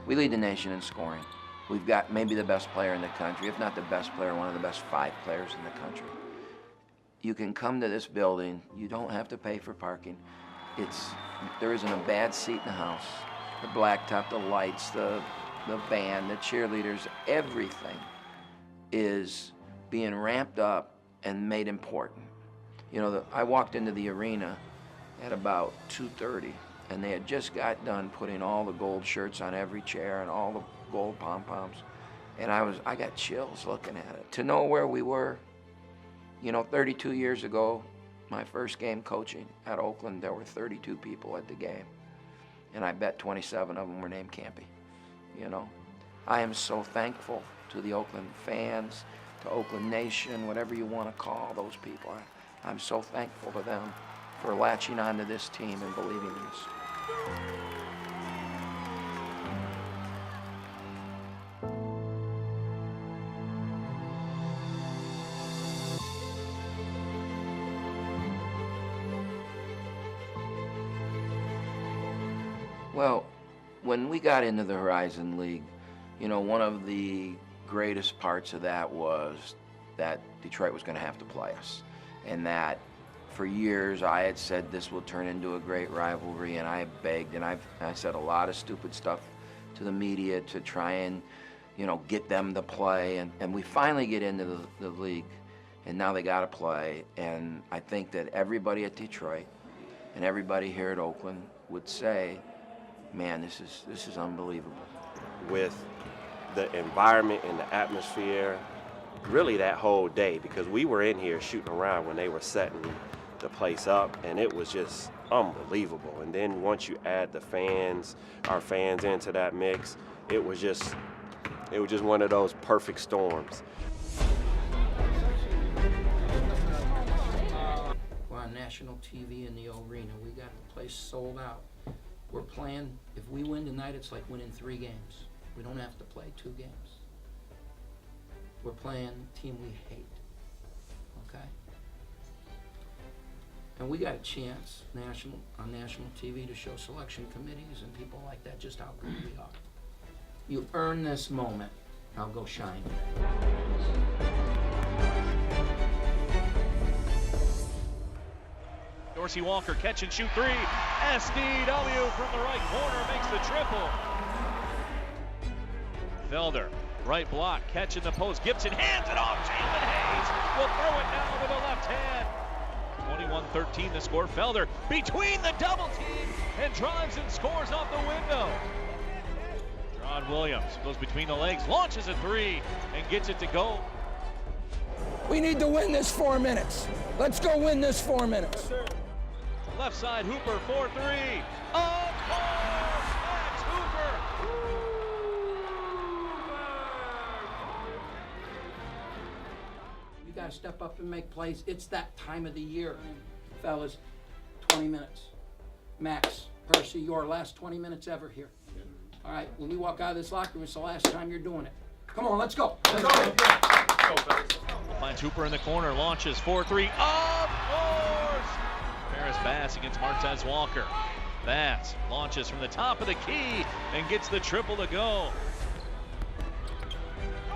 We lead the nation in scoring. We've got maybe the best player in the country, if not the best player, one of the best 5 players in the country. You can come to this building, you don't have to pay for parking. There isn't a bad seat in the house. The blacktop, the lights, the band, the cheerleaders, everything is being ramped up and made important. You know, I walked into the arena at about 2:30, and they had just got done putting all the gold shirts on every chair and all the gold pom-poms, and I got chills looking at it. To know where we were, you know, 32 years ago, my first game coaching at Oakland, there were 32 people at the game, and I bet 27 of them were named Campy. You know, I am so thankful to the Oakland fans, to Oakland Nation, whatever you want to call those people. I'm so thankful to them for latching onto this team and believing in us. Well, when we got into the Horizon League, you know, one of the greatest parts of that was that Detroit was going to have to play us, and that for years I had said this will turn into a great rivalry, and I begged, and I said a lot of stupid stuff to the media to try and, you know, get them to play, and we finally get into the league, and now they got to play, and I think that everybody at Detroit and everybody here at Oakland would say, man, this is unbelievable. With the environment and the atmosphere, really that whole day, because we were in here shooting around when they were setting the place up, and it was just unbelievable. And then once you add the fans, our fans into that mix, it was just one of those perfect storms. We're on national TV in the arena. We got the place sold out. We're playing, if we win tonight, it's like winning 3 games. We don't have to play 2 games. We're playing a team we hate, okay? And we got a chance on national TV to show selection committees and people like that just how good we are. You earn this moment. Now go shine. Dorsey Walker, catch and shoot 3. SDW from the right corner makes the triple. Felder, right block, catch in the post. Gibson hands it off. Jalen Hayes will throw it down with a left hand. 21-13 the score. Felder between the double team and drives and scores off the window. Ron Williams goes between the legs, launches a 3 and gets it to go. We need to win this 4 minutes. Let's go win this 4 minutes. Left side, Hooper, 4-3. Of course, Max Hooper. You gotta step up and make plays. It's that time of the year, fellas. 20 minutes. Max, Percy, your last 20 minutes ever here. All right, when you walk out of this locker room, it's the last time you're doing it. Come on, let's go. Let's go. Finds Hooper in the corner, launches 4-3. Of course! Paris Bass against Martez Walker. Bass launches from the top of the key and gets the triple to go.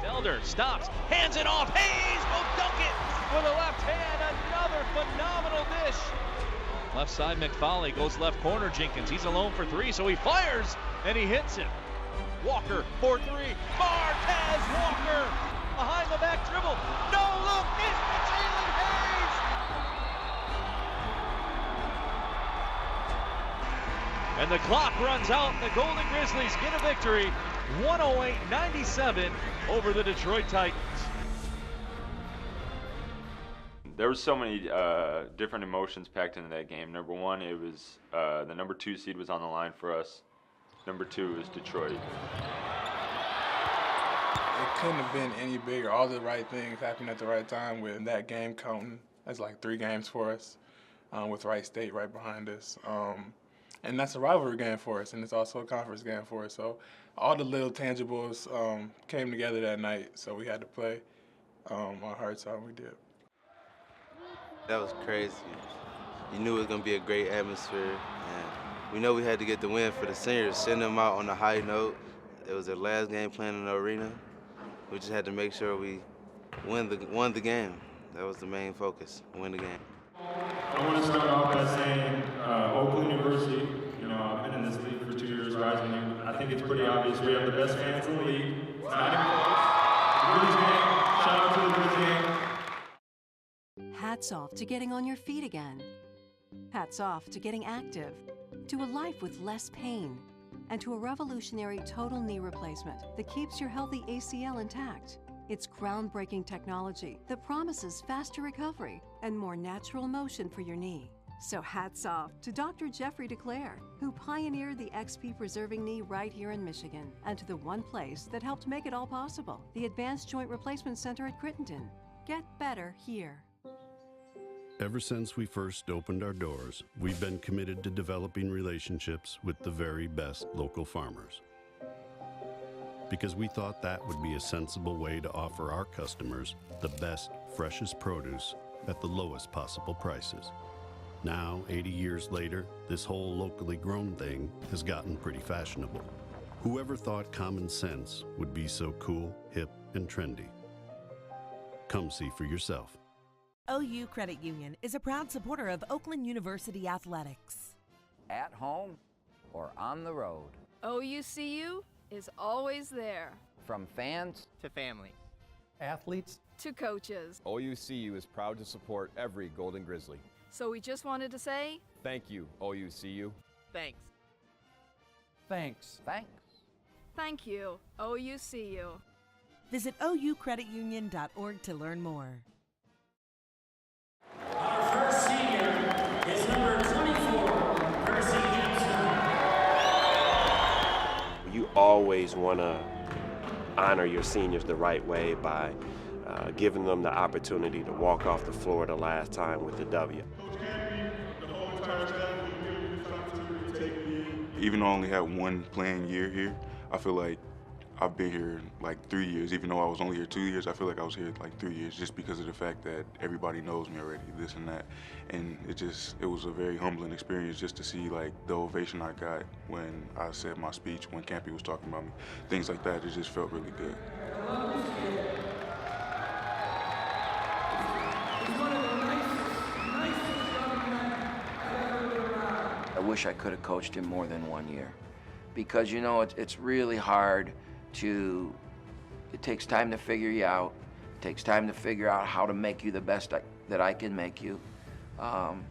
Felder stops, hands it off. Hayes will dunk it with a left hand. Another phenomenal dish. Left side, McFauley goes left corner. Jenkins, he's alone for 3, so he fires and he hits it. Walker, 4-3. Martez Walker behind the back dribble. No look, it's Jalen Hayes. And the clock runs out. The Golden Grizzlies get a victory, 108-97 over the Detroit Titans. There was so many different emotions packed into that game. Number one, it was the number 2 seed was on the line for us. Number 2 is Detroit. It couldn't have been any bigger. All the right things happened at the right time with that game counting. That's like 3 games for us, with Wright State right behind us. And that's a rivalry game for us, and it's also a conference game for us. So all the little tangibles came together that night, so we had to play our hearts out, and we did. That was crazy. You knew it was going to be a great atmosphere, and we know we had to get the win for the seniors, send them out on a high note. It was their last game playing in the arena. We just had to make sure we won the game. That was the main focus, win the game. I want to start off by saying Oakland University, I've been in this league for 2 years rising. I think it's pretty obvious we have the best fans in the league. It's not even close. The Grizz game, shout out to the Grizz game. Hats off to getting on your feet again. Hats off to getting active, to a life with less pain, and to a revolutionary total knee replacement that keeps your healthy ACL intact. It's groundbreaking technology that promises faster recovery and more natural motion for your knee. So hats off to Dr. Jeffrey DeClaire, who pioneered the XP preserving knee right here in Michigan, and to the one place that helped make it all possible, the Advanced Joint Replacement Center at Crittenden. Get better here. Ever since we first opened our doors, we've been committed to developing relationships with the very best local farmers. Because we thought that would be a sensible way to offer our customers the best, freshest produce at the lowest possible prices. Now, 80 years later, this whole locally grown thing has gotten pretty fashionable. Whoever thought common sense would be so cool, hip, and trendy? Come see for yourself. OU Credit Union is a proud supporter of Oakland University Athletics. At home or on the road, OUCU is always there. from fans to family, athletes to coaches. OUCU is proud to support every Golden Grizzly. So we just wanted to say, thank you, OUCU. Thanks. Thanks. Thanks. Thank you, OUCU. Visit oucreditunion.org to learn more. Our first senior is number 24, Percy Gibson. You always want to honor your seniors the right way by giving them the opportunity to walk off the floor the last time with the W. Even though I only had one playing year here, I feel like I've been here like 3 years. Even though I was only here 2 years, I feel like I was here like 3 years just because of the fact that everybody knows me already, this and that. And it was a very humbling experience just to see like the ovation I got when I said my speech, when Campy was talking about me, things like that. It just felt really good. I wish I could have coached him more than 1 year, because you know it's really hard to. It takes time to figure you out. It takes time to figure out how to make you the best that I can make you, and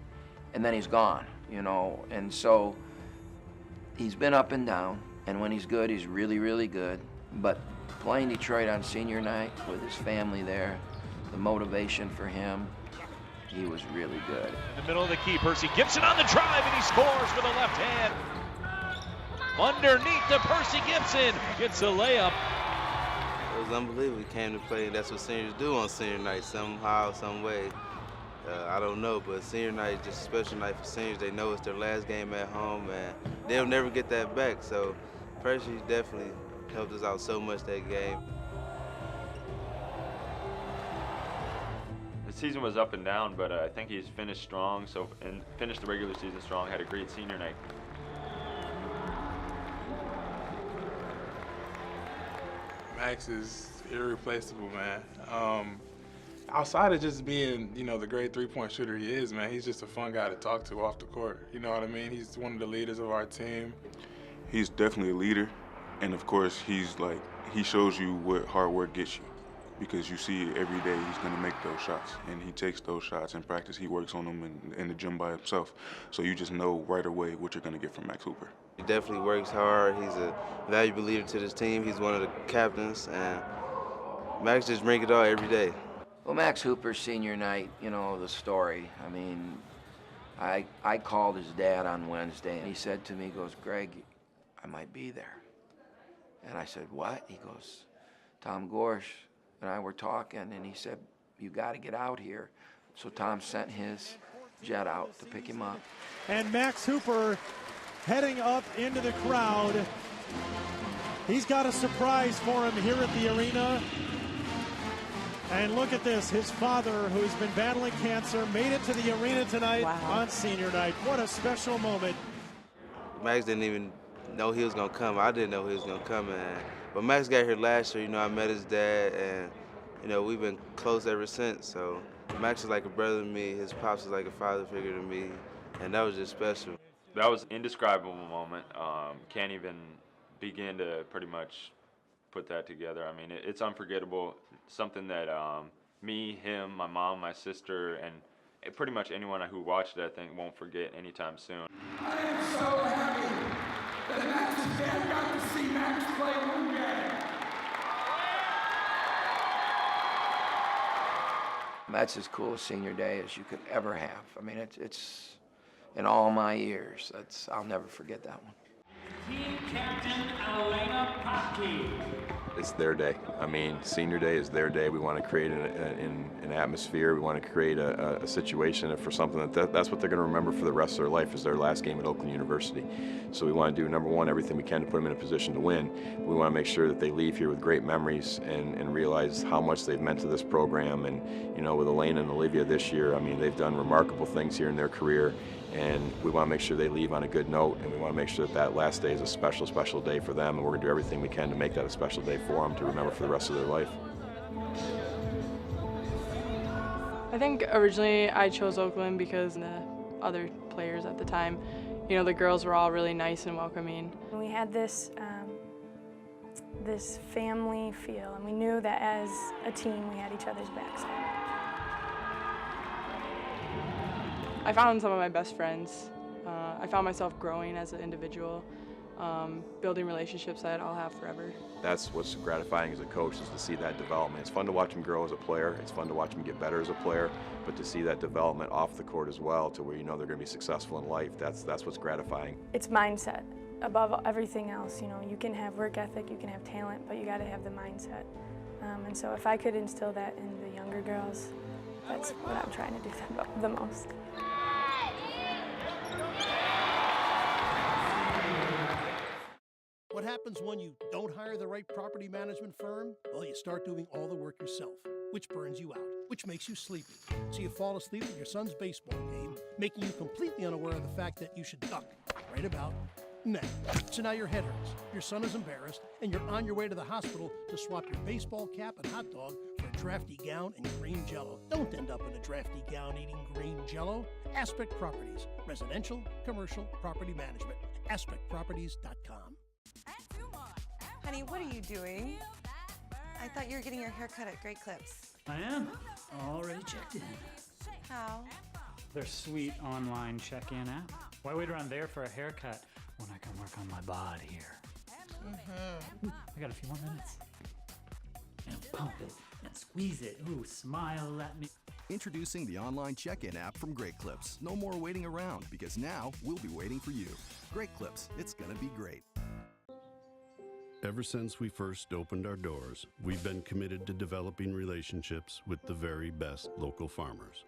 then he's gone, you know. And so he's been up and down. And when he's good, he's really, really good. But playing Detroit on senior night with his family there, the motivation for him. He was really good. In the middle of the key, Percy Gibson on the drive, and he scores with a left hand. Underneath to Percy Gibson, gets a layup. It was unbelievable. We came to play, and that's what seniors do on senior night, somehow, some way. I don't know, but senior night is just a special night for seniors. They know it's their last game at home, and they'll never get that back. So Percy definitely helped us out so much that game. The season was up and down, but I think he's finished strong. And finished the regular season strong. Had a great senior night. Max is irreplaceable, man. Outside of just being, you know, the great three-point shooter he is, man, he's just a fun guy to talk to off the court. You know what I mean? He's one of the leaders of our team. He's definitely a leader, and of course, he shows you what hard work gets you. Because you see every day he's going to make those shots, and he takes those shots in practice. He works on them in the gym by himself. So you just know right away what you're going to get from Max Hooper. He definitely works hard. He's a valuable leader to this team. He's one of the captains, and Max just brings it all every day. Well, Max Hooper's senior night, you know, the story. I mean, I called his dad on Wednesday, and he said to me, he goes, "Greg, I might be there." And I said, "What?" He goes, "Tom Gorsh and I were talking, and he said, you got to get out here." So Tom sent his jet out to pick him up. And Max Hooper heading up into the crowd. He's got a surprise for him here at the arena. And look at this, his father, who's been battling cancer, made it to the arena tonight on senior night. What a special moment. Max didn't even know he was gonna come. I didn't know he was gonna come, but Max got here last year. You know, I met his dad, and you know, we've been close ever since. So Max is like a brother to me. His pops is like a father figure to me, and that was just special. That was an indescribable moment. Can't even begin to pretty much put that together. I mean, it's unforgettable. Something that me, him, my mom, my sister, and pretty much anyone who watched it, I think, won't forget anytime soon. I am so happy that Max's dad got to see Max play one game. That's as cool a senior day as you could ever have. I mean, it's in all my years. I'll never forget that one. Team captain Elena Popke. It's their day. I mean, senior day is their day. We want to create an atmosphere. We want to create a situation for something that's what they're going to remember for the rest of their life is their last game at Oakland University. So we want to do, number one, everything we can to put them in a position to win. We want to make sure that they leave here with great memories and realize how much they've meant to this program. And, you know, with Elena and Olivia this year, I mean, they've done remarkable things here in their career. And we want to make sure they leave on a good note, and we want to make sure that last day is a special, special day for them, and we're going to do everything we can to make that a special day for them to remember for the rest of their life. I think originally I chose Oakland because the other players at the time, you know, the girls were all really nice and welcoming. We had this family feel, and we knew that as a team we had each other's backs. I found some of my best friends. I found myself growing as an individual, building relationships that I'll have forever. That's what's gratifying as a coach, is to see that development. It's fun to watch them grow as a player. It's fun to watch them get better as a player, but to see that development off the court as well, to where you know they're going to be successful in life, that's what's gratifying. It's mindset above everything else. You know, you can have work ethic, you can have talent, but you got to have the mindset. And so if I could instill that in the younger girls, that's what I'm trying to do the most. What happens when you don't hire the right property management firm? Well, you start doing all the work yourself, which burns you out, which makes you sleepy. So you fall asleep at your son's baseball game, making you completely unaware of the fact that you should duck right about now. So now your head hurts, your son is embarrassed, and you're on your way to the hospital to swap your baseball cap and hot dog for a drafty gown and green Jell-O. Don't end up in a drafty gown eating green Jell-O. Aspect Properties, residential, commercial, property management. AspectProperties.com. Honey, what are you doing? I thought you were getting your hair cut at Great Clips. I am. Already checked in. How? Their sweet online check-in app. Why wait around there for a haircut when I can work on my body here? I got a few more minutes. And pump it and squeeze it. Ooh, smile at me. Introducing the online check-in app from Great Clips. No more waiting around, because now we'll be waiting for you. Great Clips, it's gonna be great. Ever since we first opened our doors, we've been committed to developing relationships with the very best local farmers.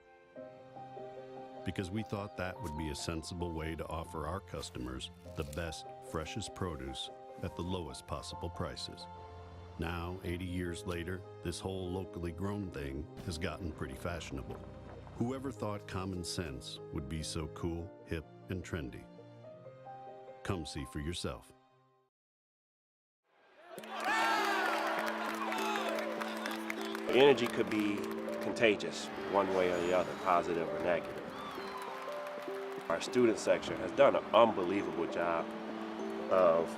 Because we thought that would be a sensible way to offer our customers the best, freshest produce at the lowest possible prices. Now, 80 years later, this whole locally grown thing has gotten pretty fashionable. Whoever thought common sense would be so cool, hip, and trendy? Come see for yourself. The energy could be contagious one way or the other, positive or negative. Our student section has done an unbelievable job of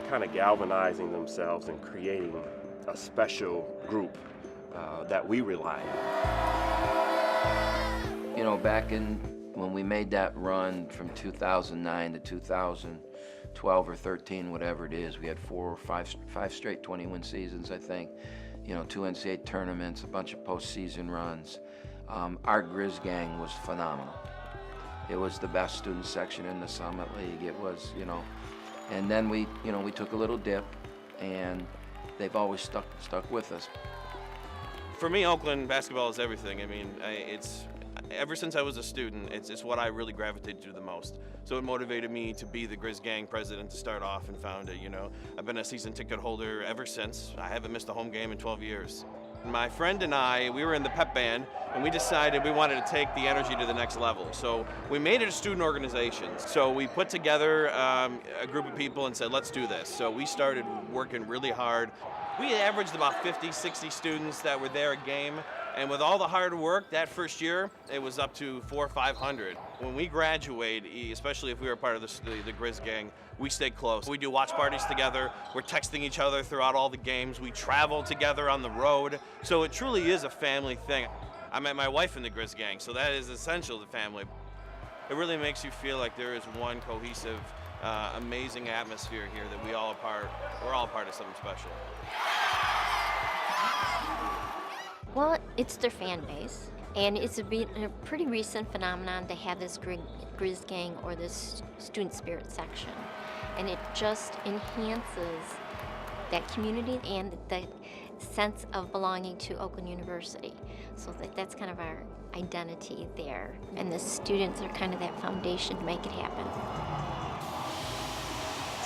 kind of galvanizing themselves and creating a special group that we rely on. You know, back when we made that run from 2009 to 2012 or 13, whatever it is, we had five straight 20-win seasons, I think. You know, 2 NCAA tournaments, a bunch of postseason runs. Our Grizz gang was phenomenal. It was the best student section in the Summit League. It was, you know, and then we took a little dip, and they've always stuck with us. For me, Oakland basketball is everything. I mean, it's ever since I was a student, it's what I really gravitated to the most. So it motivated me to be the Grizz Gang president to start off and found it, you know. I've been a season ticket holder ever since. I haven't missed a home game in 12 years. My friend and I, we were in the pep band, and we decided we wanted to take the energy to the next level. So we made it a student organization. So we put together a group of people and said, let's do this. So we started working really hard. We averaged about 50, 60 students that were there a game. And with all the hard work, that first year, it was up to 400 or 500. When we graduate, especially if we were part of the Grizz gang, we stay close. We do watch parties together. We're texting each other throughout all the games. We travel together on the road. So it truly is a family thing. I met my wife in the Grizz gang, so that is essential to family. It really makes you feel like there is one cohesive, amazing atmosphere here that we're all a part of something special. Well, it's their fan base, and it's a pretty recent phenomenon to have this Grizz gang or this student spirit section, and it just enhances that community and the sense of belonging to Oakland University. So that's kind of our identity there, and the students are kind of that foundation to make it happen.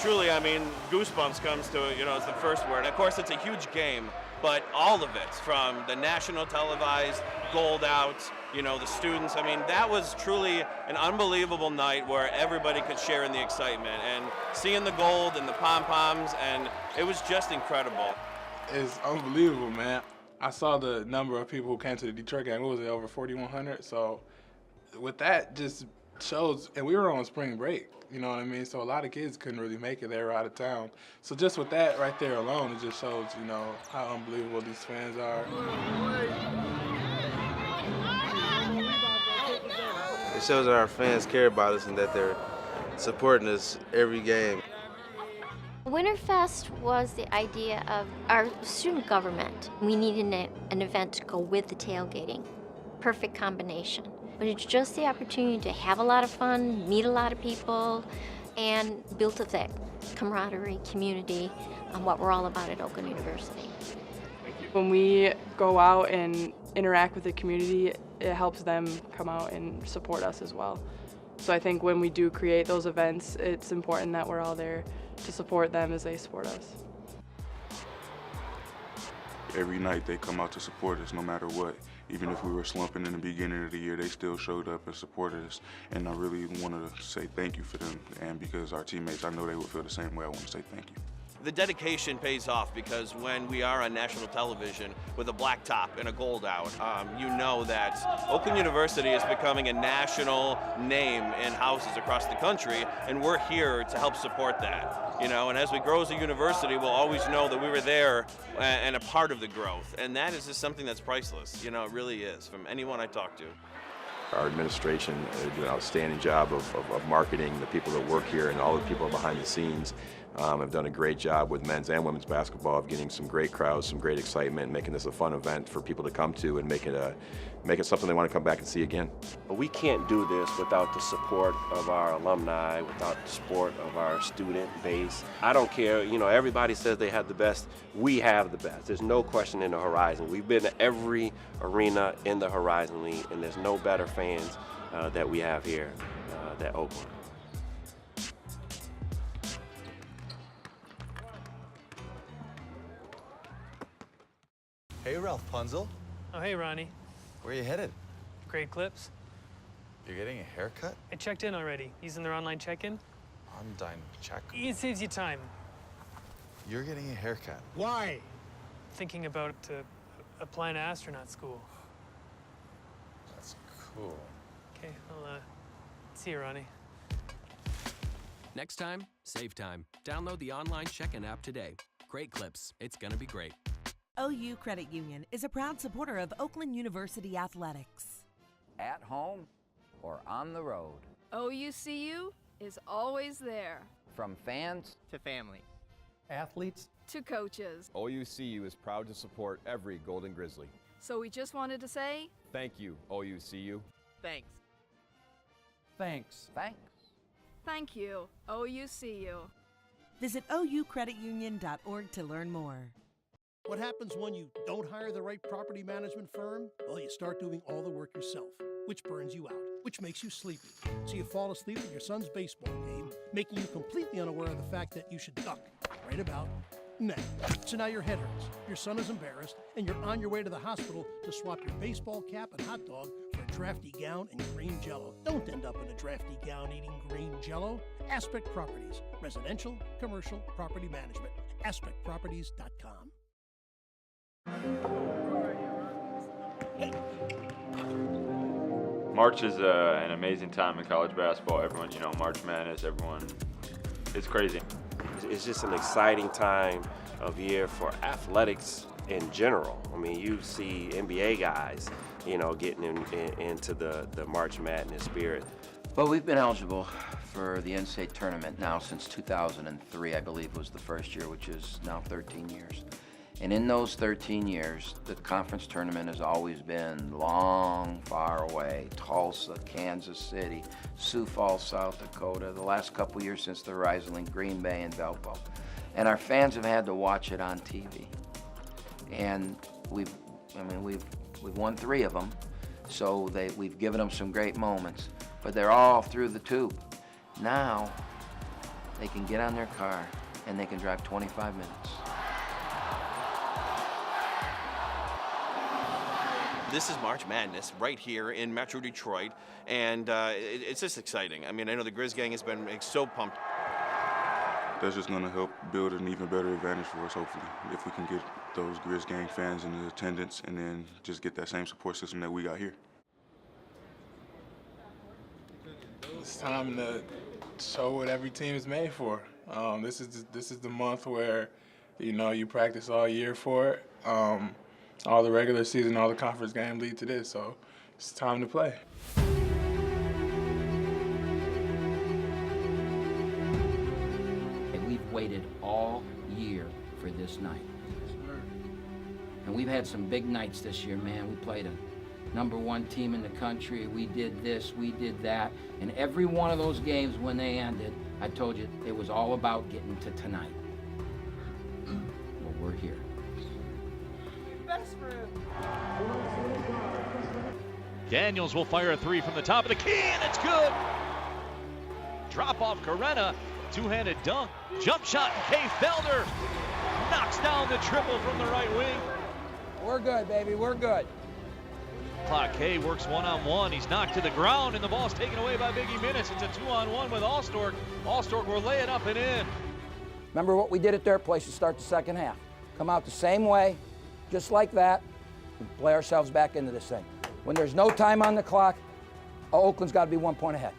Truly, I mean, goosebumps comes to, it's the first word. Of course, it's a huge game, but all of it, from the national televised, gold out, the students, I mean, that was truly an unbelievable night where everybody could share in the excitement, and seeing the gold and the pom-poms, and it was just incredible. It's unbelievable, man. I saw the number of people who came to the Detroit game. What was it, over 4,100? So with that, just shows, and we were on spring break, you know what I mean? So a lot of kids couldn't really make it. They were out of town. So just with that right there alone, it just shows, how unbelievable these fans are. It shows that our fans care about us and that they're supporting us every game. Winterfest was the idea of our student government. We needed an event to go with the tailgating. Perfect combination. But it's just the opportunity to have a lot of fun, meet a lot of people, and build up that camaraderie, community, on what we're all about at Oakland University. When we go out and interact with the community, it helps them come out and support us as well. So I think when we do create those events, it's important that we're all there to support them as they support us. Every night they come out to support us no matter what. Even if we were slumping in the beginning of the year, they still showed up and supported us. And I really wanted to say thank you for them. And because our teammates, I know they would feel the same way. I want to say thank you. The dedication pays off because when we are on national television with a black top and a gold out, you know that Oakland University is becoming a national name in houses across the country, and we're here to help support that. And as we grow as a university, we'll always know that we were there and a part of the growth, and that is just something that's priceless. It really is, from anyone I talk to. Our administration did an outstanding job of marketing. The people that work here and all the people behind the scenes have done a great job with men's and women's basketball of getting some great crowds, some great excitement, making this a fun event for people to come to and make it something they want to come back and see again. But we can't do this without the support of our alumni, without the support of our student base. I don't care, everybody says they have the best. We have the best. There's no question in the Horizon. We've been to every arena in the Horizon League, and there's no better fans that we have here than Oakland. Hey, Ralph Punzel. Oh, hey, Ronnie. Where are you headed? Great Clips. You're getting a haircut? I checked in already. Using their online check-in. Online check? It saves you time. You're getting a haircut. Why? Thinking about applying to astronaut school. That's cool. Okay, I'll see you, Ronnie. Next time, save time. Download the online check-in app today. Great Clips. It's gonna be great. OU Credit Union is a proud supporter of Oakland University Athletics. At home or on the road. OUCU is always there. From fans to family. Athletes to coaches. OUCU is proud to support every Golden Grizzly. So we just wanted to say, thank you, OUCU. Thanks. Thanks. Thanks. Thank you, OUCU. Visit oucreditunion.org to learn more. What happens when you don't hire the right property management firm? Well, you start doing all the work yourself, which burns you out, which makes you sleepy. So you fall asleep at your son's baseball game, making you completely unaware of the fact that you should duck right about Nah. So now your head hurts, your son is embarrassed, and you're on your way to the hospital to swap your baseball cap and hot dog for a drafty gown and green Jell-O. Don't end up in a drafty gown eating green Jell-O. Aspect Properties. Residential, commercial, property management. AspectProperties.com. March is an amazing time in college basketball. Everyone, March Madness, it's crazy. It's just an exciting time of year for athletics in general. I mean, you see NBA guys, getting into the March Madness spirit. Well, we've been eligible for the NCAA tournament now since 2003, I believe was the first year, which is now 13 years. And in those 13 years, the conference tournament has always been long, far away. Tulsa, Kansas City, Sioux Falls, South Dakota. The last couple years since the Horizon League, Green Bay and Valpo. And our fans have had to watch it on TV. And we've won 3 of them. So we've given them some great moments, but they're all through the tube. Now, they can get on their car and they can drive 25 minutes. This is March Madness right here in Metro Detroit, and it's just exciting. I mean, I know the Grizz gang has been so pumped. That's just going to help build an even better advantage for us, hopefully, if we can get those Grizz gang fans in the attendance and then just get that same support system that we got here. It's time to show what every team is made for. This is the month where, you practice all year for it. All the regular season, all the conference games lead to this, so it's time to play. We've waited all year for this night. And we've had some big nights this year, man. We played a #1 team in the country. We did this, we did that. And every one of those games, when they ended, I told you it was all about getting to tonight. Well, we're here. Daniels will fire a 3 from the top of the key, and it's good. Drop off Corena, two-handed dunk, jump shot, and Kay Felder knocks down the triple from the right wing. We're good, baby, we're good. Clock Kay works one-on-one. He's knocked to the ground, and the ball's taken away by Biggie Minnis. It's a 2-on-1 with Allstork. Allstork will lay it up and in. Remember what we did at their place to start the second half. Come out the same way, just like that, and play ourselves back into this thing. When there's no time on the clock, Oakland's got to be 1 point ahead.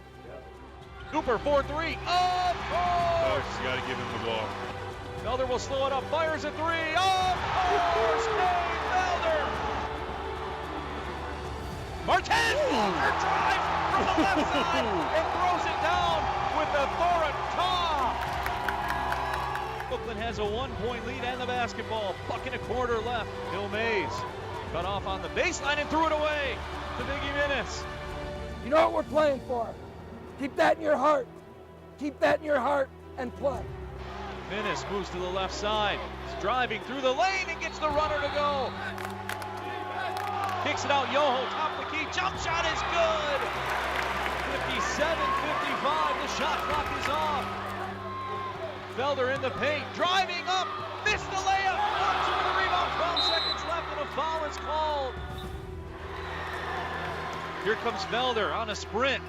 Cooper, 4-3, of course! You got to give him the ball. Felder will slow it up, fires a 3, of course! Kay Felder! Martez Walker drives from the left side and throws it down with the Thorata. Oakland has a 1-point lead and the basketball. Buck and a quarter left. Bill Mays cut off on the baseline and threw it away to Biggie Minnis. You know what we're playing for. Keep that in your heart. Keep that in your heart and play. Minnis moves to the left side. He's driving through the lane and gets the runner to go. Kicks it out, Yoho, top of the key, jump shot is good! 57-55, the shot clock is off. Felder in the paint, driving up, missed the layup, Marks with the rebound, 12 seconds left and a foul is called. Here comes Felder on a sprint,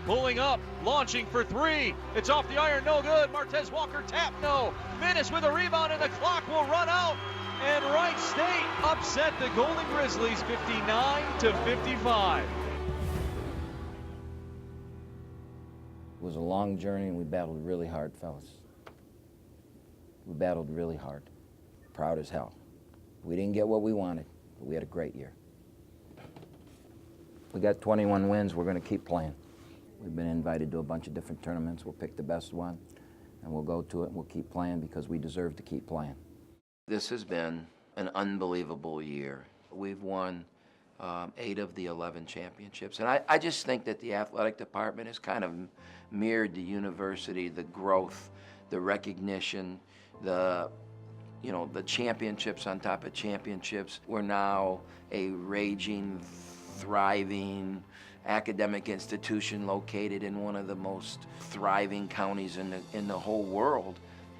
pulling up, launching for 3. It's off the iron, no good. Martez Walker tap, no. Minnis with a rebound and the clock will run out. And Wright State upset the Golden Grizzlies 59-55. It was a long journey and we battled really hard, fellas. We battled really hard. Proud as hell. We didn't get what we wanted, but we had a great year. We got 21 wins, we're gonna keep playing. We've been invited to a bunch of different tournaments. We'll pick the best one and we'll go to it and we'll keep playing because we deserve to keep playing. This has been an unbelievable year. We've won 8 of the 11 championships. And I just think that the athletic department has kind of mirrored the university, the growth, the recognition, the championships on top of championships. We're now a raging, thriving academic institution located in one of the most thriving counties in the whole world.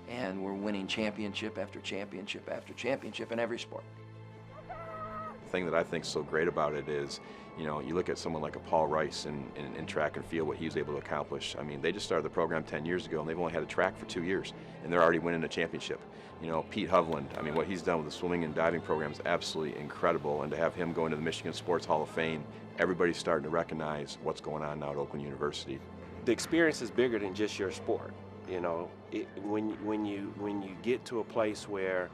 and we're winning championship after championship after championship in every sport. The thing that I think is so great about it is, you know, you look at someone like a Paul Rice in track and field, what he was able to accomplish. I mean, they just started the program 10 years ago, and they've only had a track for 2 years, and they're already winning a championship. You know, Pete Hovland, I mean, what he's done with the swimming and diving program is absolutely incredible, and to have him go into the Michigan Sports Hall of Fame, everybody's starting to recognize what's going on now at Oakland University. The experience is bigger than just your sport. You know, when you get to a place where,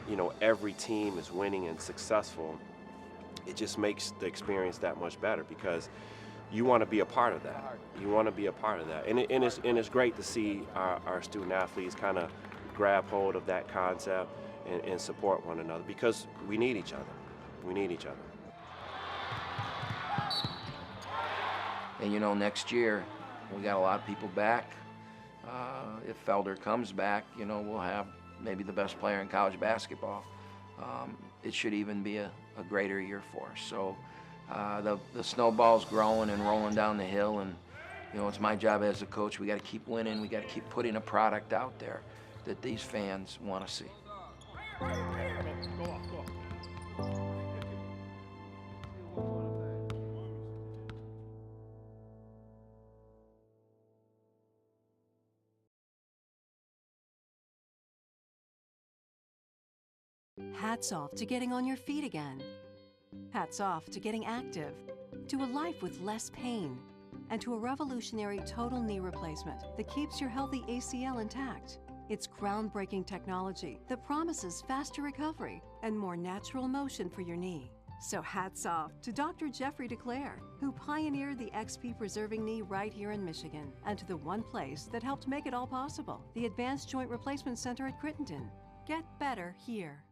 you know, every team is winning and successful, it just makes the experience that much better because you want to be a part of that. You want to be a part of that. And it's great to see our student athletes kind of grab hold of that concept and support one another because we need each other. We need each other. And you know, next year, we got a lot of people back. If Felder comes back, you know, we'll have maybe the best player in college basketball. It should even be a greater year for us. So the snowball's growing and rolling down the hill, and you know, it's my job as a coach. We got to keep winning. We got to keep putting a product out there that these fans want to see. Hats off to getting on your feet again. Hats off to getting active, to a life with less pain, and to a revolutionary total knee replacement that keeps your healthy ACL intact. It's groundbreaking technology that promises faster recovery and more natural motion for your knee. So hats off to Dr. Jeffrey DeClaire, who pioneered the XP preserving knee right here in Michigan, and to the one place that helped make it all possible, the Advanced Joint Replacement Center at Crittenden. Get better here.